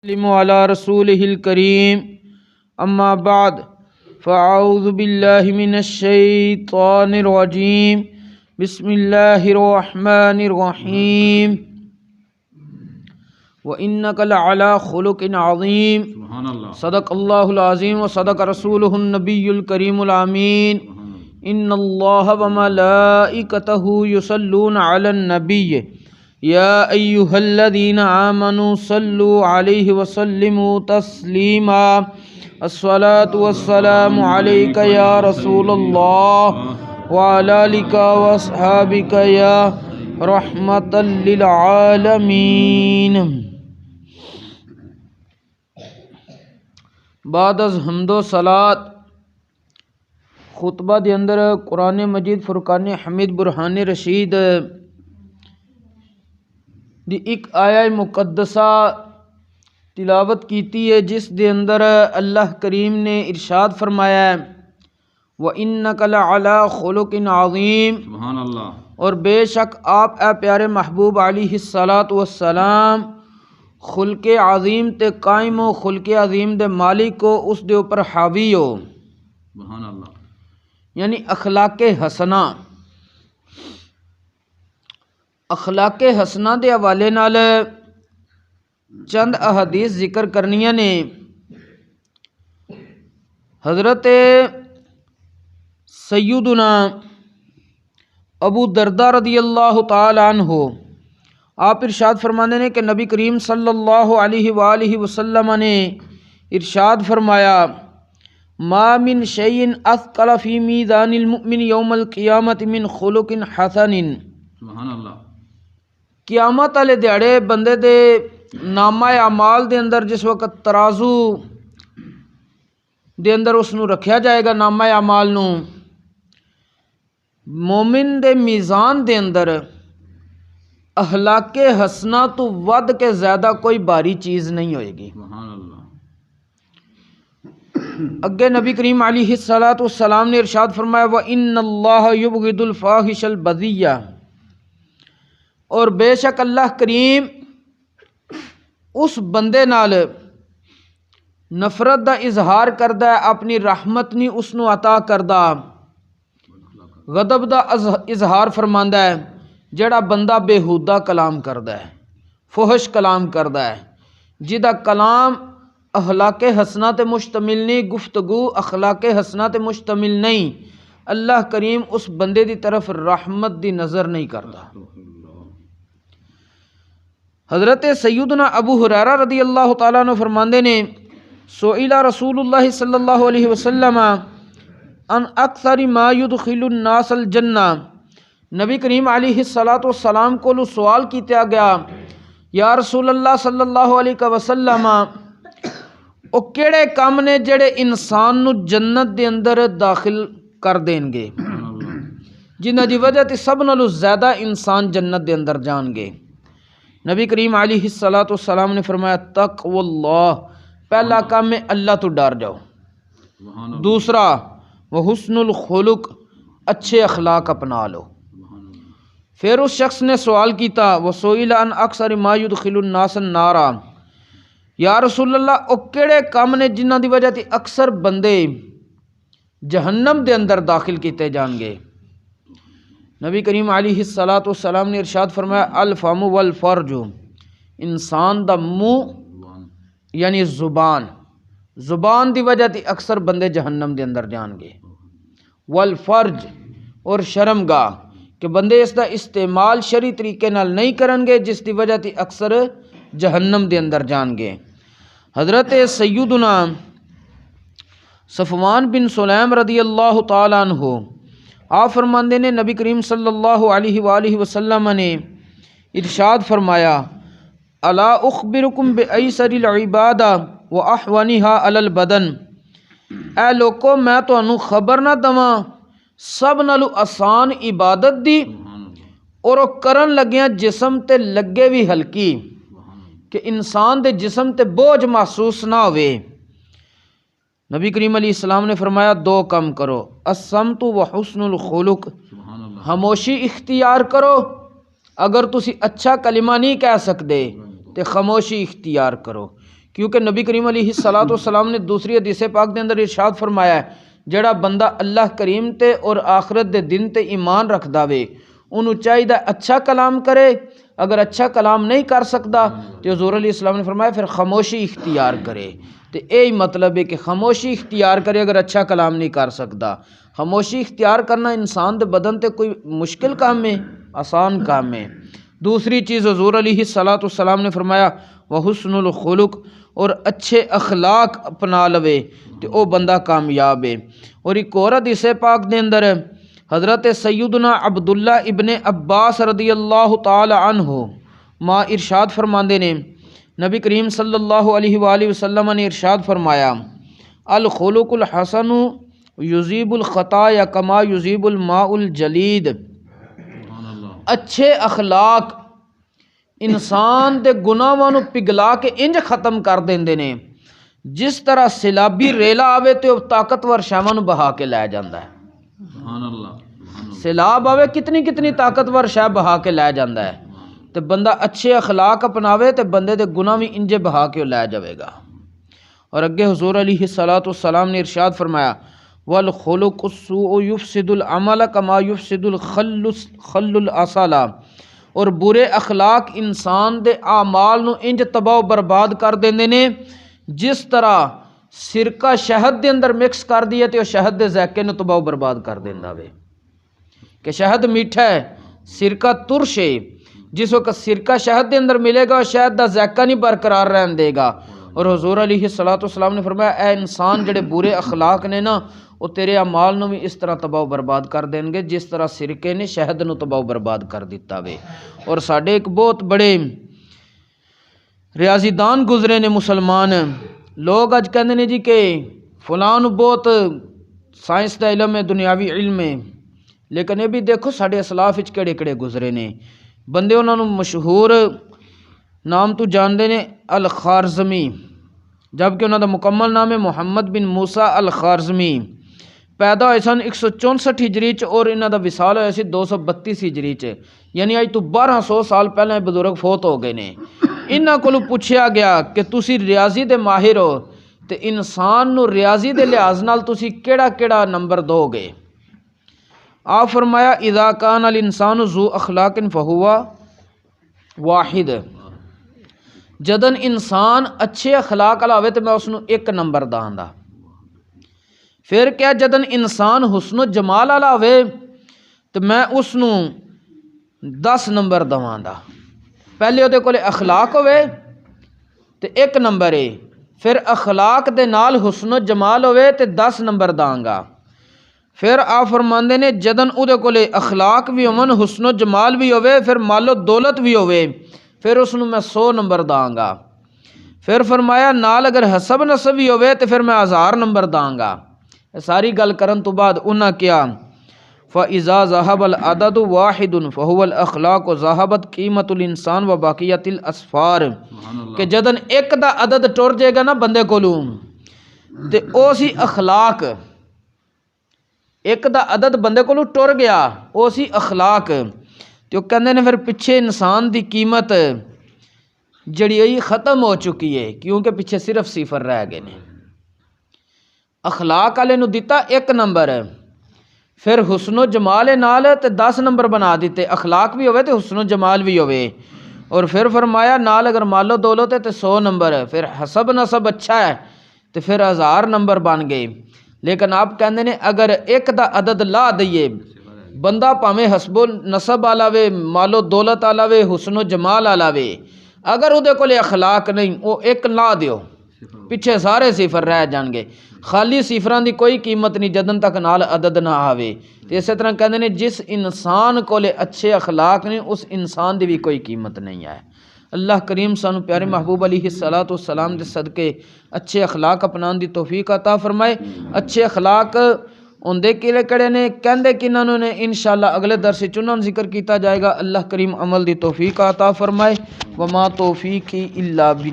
على رسوله الكريم اما بعد فاعوذ بالله من الشيطان الرجيم بسم الله الرحمن الرحيم وإنك لعلى خلق عظيم صدق الله العظيم وصدق رسوله النبي الكريم الأمين إن الله وملائكته يصلون على النبي يا أيها الذين آمنوا صلوا عليه وسلموا تسليما الصلاة والسلام عليك يا رسول الله وعلى آلك وأصحابك يا رحمة للعالمين۔ بعد از حمد و صلات خطبہ دے اندر قرآن مجید فرقان حمید برہان رشید دی ایک آیہ مقدسہ تلاوت کیتی ہے، جس دے اندر اللہ کریم نے ارشاد فرمایا ہے وَإِنَّكَ لَعَلَىٰ خُلُقٍ عَظِيمٍ، سبحان اللہ، اور بے شک آپ اے پیارے محبوب علیہ السلام خلق عظیم تے قائم ہو، خلق عظیم دے مالک ہو، اس دے اوپر حاوی ہو، سبحان اللہ، یعنی اخلاق حسنہ۔ اخلاق حسنہ دے حوالے نال چند احادیث ذکر کرنیاں نے۔ حضرت سیدنا ابو دردہ رضی اللہ تعالی عنہ آپ ارشاد فرمانے نے کہ نبی کریم صلی اللہ علیہ وآلہ وسلم نے ارشاد فرمایا ما من شیء اثقل فی میزان المؤمن یوم القیامت من خلق حسن۔ سبحان اللہ، قیامت والے دیہڑے بندے دے نامہ اعمال دے اندر جس وقت ترازو دے اندر اس نو رکھیا جائے گا، نامہ اعمال نو، مومن دے میزان دے اندر اخلاق حسنہ تو ود کے زیادہ کوئی باری چیز نہیں ہوئے گی۔ سبحان اللہ، اگے نبی کریم علیہ السلام نے ارشاد فرمایا وَإِنَّ اللَّهَ يُبْغِضُ الْفَاحِشَ الْبَذِيَّةَ، اور بے شک اللہ کریم اس بندے نال نفرت دا اظہار کردہ ہے، اپنی رحمت نہیں اس نو عطا کردہ، غضب دا اظہار فرماندا ہے جڑا بندہ بےہودہ کلام کردا ہے، فحش کلام کردا ہے، جدا کلام اخلاق حسنہ تے مشتمل نہیں، گفتگو اخلاق حسنہ تے مشتمل نہیں، اللہ کریم اس بندے دی طرف رحمت دی نظر نہیں کردا۔ حضرت سیدنا ابو ہریرہ رضی اللہ تعالیٰ عنہ فرماندے نے سئل رسول اللہ صلی اللہ علیہ وسلم ان اکثر ما يدخل الناس الجنہ، نبی کریم علیہ السلام کو سوال کیتا گیا یا رسول اللہ صلی اللہ علیہ وسلم او کیڑے کام نے جڑے انسان نو جنت دے اندر داخل کر دیں گے، جنہ دی وجہ تے سب نالوں زیادہ انسان جنت دے اندر جان گے؟ نبی کریم علیہ السلام نے فرمایا تقوی اللہ، پہلا کام ہے اللہ تو ڈر جاؤ، سبحان اللہ، دوسرا وحسن الخلق، اچھے اخلاق اپنا لو۔ پھر اس شخص نے سوال کیتا وسئل ان اکثر ما يدخل الناس النار، یا رسول اللہ او کیڑے کام نے جنہ دی وجہ تے اکثر بندے جہنم دے اندر داخل کیتے جان گے؟ نبی کریم علیہ السلام نے ارشاد فرمایا الفم والفرج، انسان دا منہ یعنی زبان دی وجہ تے اکثر بندے جہنم دے اندر جان گے، والفرج، اور شرمگاہ کہ بندے اس دا استعمال شرعی طریقے نال نہیں کرن گے، جس دی وجہ تے اکثر جہنم دے اندر جان گے۔ حضرت سیدنا صفوان بن سلیم رضی اللہ تعالیٰ عنہ آپ فرماندے نے نبی کریم صلی اللہ علیہ وآلہ وسلم نے ارشاد فرمایا الا اخبرکم بایسر العبادہ واحونھا علی البدن، اے لوکو میں تانوں خبر نہ دواں سب نالوں آسان عبادت دی اور وہ کرن لگیاں جسم تے لگے بھی ہلکی، کہ انسان دے جسم تے بوجھ محسوس نہ ہوئے۔ نبی کریم علیہ السلام نے فرمایا دو کم کرو، الصمت وحسن الخلق، خاموشی اختیار کرو، اگر تسی اچھا کلمہ نہیں کہہ سکتے تے خاموشی اختیار کرو، کیونکہ نبی کریم علیہ الصلوۃ والسلام نے دوسری حدیث پاک دے اندر ارشاد فرمایا ہے جڑا بندہ اللہ کریم تے اور آخرت دے دن تے ایمان رکھدا وے انہوں چاہیے اچھا کلام کرے، اگر اچھا کلام نہیں کر سکتا تو حضور علیہ السلام نے فرمایا پھر خاموشی اختیار کرے۔ تو یہی مطلب ہے کہ خاموشی اختیار کرے اگر اچھا کلام نہیں کر سکتا۔ خاموشی اختیار کرنا انسان دے بدن تے کوئی مشکل کام ہے، آسان کام ہے۔ دوسری چیز حضور علیہ الصلوۃ والسلام نے فرمایا وحسن الخلق، اور اچھے اخلاق اپنا لوے تو او بندہ کامیاب ہے۔ اور ایک اور حدیث پاک دے اندر حضرت سیدنا عبداللہ ابن عباس رضی اللہ تعالی عنہ ما ارشاد فرماندے نے نبی کریم صلی اللہ علیہ وآلہ وسلم نے ارشاد فرمایا الخلق الحسن یذیب الخطایا کما یذیب الماء الجلید، اچھے اخلاق انسان دے گناہاں نو پگھلا کے انج ختم کر دیندے نے جس طرح سیلابی ریلا آوے تے طاقتور شہواں نو بہا کے لے جاندا ہے۔ سبحان اللہ، سیلاب آوے کتنی طاقتور شہ بہا کے لے جاندا ہے، تے بندہ اچھے اخلاق اپناوے تے بندے دے گناہ بھی انجے بہا کے لے جاوے گا۔ اور اگے حضور علیہ الصلوۃ والسلام نے ارشاد فرمایا والخلق السوء یفسد العمل کما یفسد الخل العسل، اور برے اخلاق انسان دے اعمال نو انج تباہ و برباد کر دیندے نے جس طرح سرکہ شہد دے اندر مکس کر دیے تے وہ شہد دے ذائقے نو تباہ و برباد کر دیندا وے۔ کہ شہد میٹھا ہے، سرکہ ترش ہے، جس وقت سرکہ شہد دے اندر ملے گا شہد دا ذائقہ نہیں برقرار رہن دے گا۔ اور حضور علیہ الصلوۃ والسلام نے فرمایا اے انسان جڑے برے اخلاق نے نا وہ تیرے اعمال نو بھی اس طرح تباہ و برباد کر دیں گے جس طرح سرکے نے شہد نو تباہ و برباد کر دیتا وے۔ اور ساڈے ایک بہت بڑے ریاضی دان گزرے نے مسلمان لوگ اج کہندے نے جی کہ فلاں نو بہت سائنس دا علم ہے، دنیاوی علم ہے، لیکن یہ بھی دیکھو ساڈے اسلاف وچ کیڑے کیڑے گزرے نے بندے، انہاں نو مشہور نام تو جاندے نے الخارزمی، جبکہ انہاں دا مکمل نام ہے محمد بن موسیٰ الخارزمی۔ پیدا ہوئے سن 164 ہجری چ اور انہاں دا وصال ہویا سی 232 ہجری چ، یعنی اج تو 1200 سال پہلے بزرگ فوت ہو گئے نے۔ انہاں کولوں پوچھیا گیا کہ تسی ریاضی دے ماہر ہو تے انسان نو ریاضی دے لحاظ نال تسی کیڑا کیڑا نمبر دو گے؟ آپ فرمایا اذا کان الانسان ذو اخلاق فہو واحد، جدن انسان اچھے اخلاق والا ہوئے تو میں اس نو 1 نمبر داں دا۔ پھر کیا جدن انسان حسن و جمال والا ہوئے تو میں اس نو 10 نمبر دواں دا۔ پہلے وہ کولے اخلاق ہوئے تو 1 نمبر ہے، پھر اخلاق دے نال حسن و جمال ہوئے تو 10 نمبر داں گا۔ پھر آپ فرماندے نے جدن او کولے اخلاق بھی ہون حسن و جمال بھی ہوئے پھر مال و دولت بھی ہوئے پھر اس نو میں 100 نمبر داں گا۔ پھر فرمایا نال اگر حسب نسب بھی ہوئے تو پھر میں 1000 نمبر داں گا۔ ساری گل کرن تو بعد انہاں کیا فَإِذَا ذَهَبَ الْعَدَدُ وَاحِدٌ فَهُوَ الْأَخْلَاقُ وَذَهَبَتْ قِيمَةُ الْإِنسَانِ وَبَقِيَتِ الْأَصْفَارِ، کہ جدن ایک دا عدد ٹر جائے گا نا بندے کولوں تے او سی اخلاق، ایک دا عدد بندے کولوں ٹر گیا او سی اخلاق، تے وہ کہندے نے پھر پیچھے انسان دی قیمت جڑی ہے ختم ہو چکی ہے کیونکہ پیچھے صرف صفر رہ گئے نے۔ اخلاق والے نو دیتا 1 نمبر، پھر حسن و جمال نال تے 10 نمبر بنا دیتے، اخلاق بھی ہوئے تے حسن و جمال بھی ہوئے، اور پھر فرمایا نال اگر مال و دولت ہے تے 100 نمبر، پھر حسب نسب اچھا ہے تے پھر 1000 نمبر بن گئے۔ لیکن آپ کہندے نے اگر ایک دا عدد لا دئیے بندہ پاویں حسب و نسب والا وے، مال و دولت والا وے، حسن و جمال والا وے، اگر او دے کولے اخلاق نہیں او 1 لا دیو پیچھے سارے صفر رہ جان گے، خالی صفراں دی کوئی قیمت نہیں جدن تک نال عدد نہ آوے۔ تے اسی طرح کہندے نے جس انسان کولے اچھے اخلاق نہیں اس انسان دی بھی کوئی قیمت نہیں ہے۔ اللہ کریم سانو پیارے محبوب علیہ الصلوۃ والسلام دے صدقے اچھے اخلاق اپنان دی توفیق عطا فرمائے۔ اچھے اخلاق ہوندے کیڑے کڑے نے کہندے کنہاں نے انشاءاللہ اگلے درس وچ انہاں ذکر کیتا جائے گا۔ اللہ کریم عمل دی توفیق عطا فرمائے۔ وما توفیقی الا باللہ۔